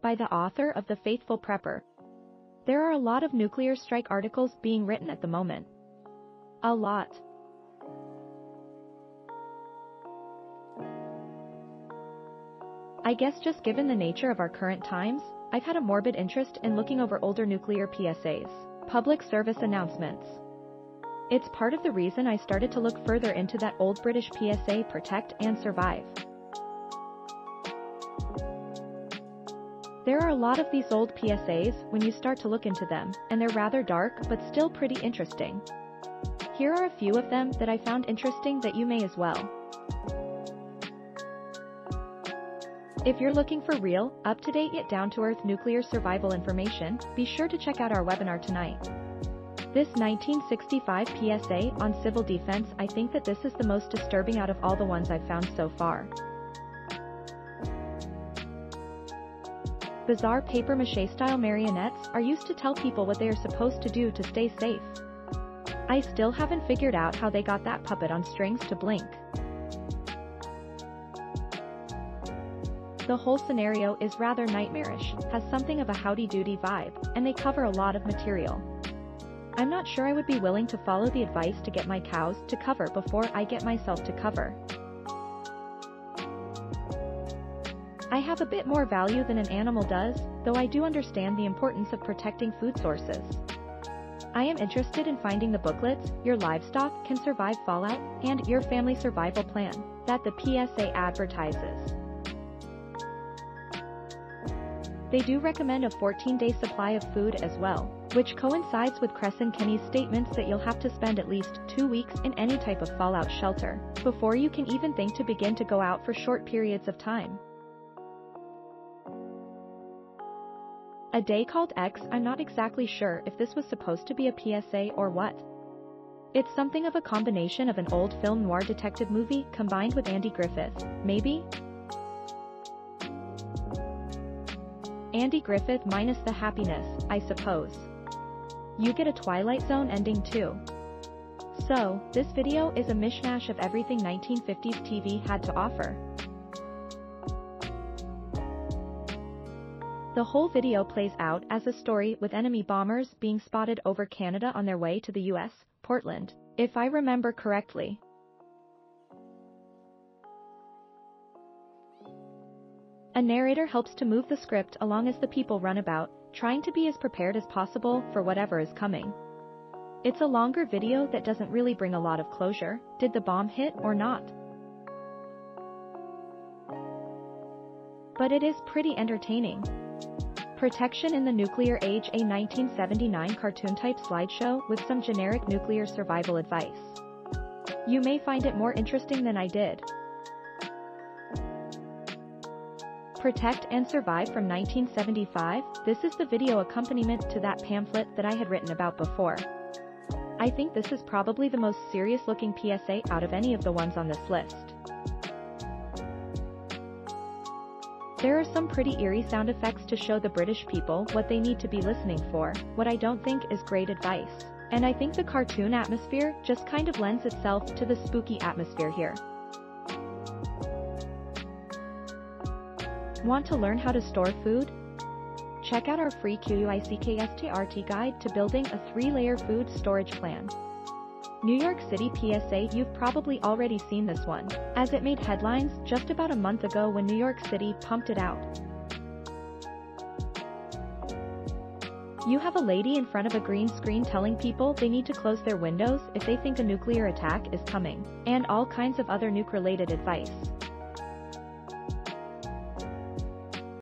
by the author of The Faithful Prepper. There are a lot of nuclear strike articles being written at the moment. A lot. I guess just given the nature of our current times, I've had a morbid interest in looking over older nuclear PSAs, public service announcements. It's part of the reason I started to look further into that old British PSA Protect and Survive. There are a lot of these old PSAs when you start to look into them, and they're rather dark but still pretty interesting. Here are a few of them that I found interesting that you may as well. If you're looking for real, up-to-date yet down-to-earth nuclear survival information, be sure to check out our webinar tonight. This 1965 PSA on civil defense, I think that this is the most disturbing out of all the ones I've found so far. Bizarre papier-mâché-style marionettes are used to tell people what they are supposed to do to stay safe. I still haven't figured out how they got that puppet on strings to blink. The whole scenario is rather nightmarish, has something of a howdy-doody vibe, and they cover a lot of material. I'm not sure I would be willing to follow the advice to get my cows to cover before I get myself to cover. I have a bit more value than an animal does, though I do understand the importance of protecting food sources. I am interested in finding the booklets, Your Livestock Can Survive Fallout, and Your Family Survival Plan, that the PSA advertises. They do recommend a 14-day supply of food as well, which coincides with Crescent-Kenny's statements that you'll have to spend at least 2 weeks in any type of fallout shelter, before you can even think to begin to go out for short periods of time. A Day Called X, I'm not exactly sure if this was supposed to be a PSA or what. It's something of a combination of an old film noir detective movie combined with Andy Griffith, maybe? Andy Griffith minus the happiness, I suppose. You get a Twilight Zone ending too. So, this video is a mishmash of everything 1950s TV had to offer. The whole video plays out as a story with enemy bombers being spotted over Canada on their way to the US, Portland, if I remember correctly. A narrator helps to move the script along as the people run about, trying to be as prepared as possible for whatever is coming. It's a longer video that doesn't really bring a lot of closure. Did the bomb hit or not? But it is pretty entertaining. Protection in the Nuclear Age, a 1979 cartoon-type slideshow with some generic nuclear survival advice. You may find it more interesting than I did. Protect and Survive from 1975, this is the video accompaniment to that pamphlet that I had written about before. I think this is probably the most serious-looking PSA out of any of the ones on this list. There are some pretty eerie sound effects to show the British people what they need to be listening for, what I don't think is great advice. And I think the cartoon atmosphere just kind of lends itself to the spooky atmosphere here. Want to learn how to store food? Check out our free QUICKSTRT guide to building a 3-layer food storage plan. New York City PSA, you've probably already seen this one, as it made headlines just about a month ago when New York City pumped it out. You have a lady in front of a green screen telling people they need to close their windows if they think a nuclear attack is coming, and all kinds of other nuke-related advice.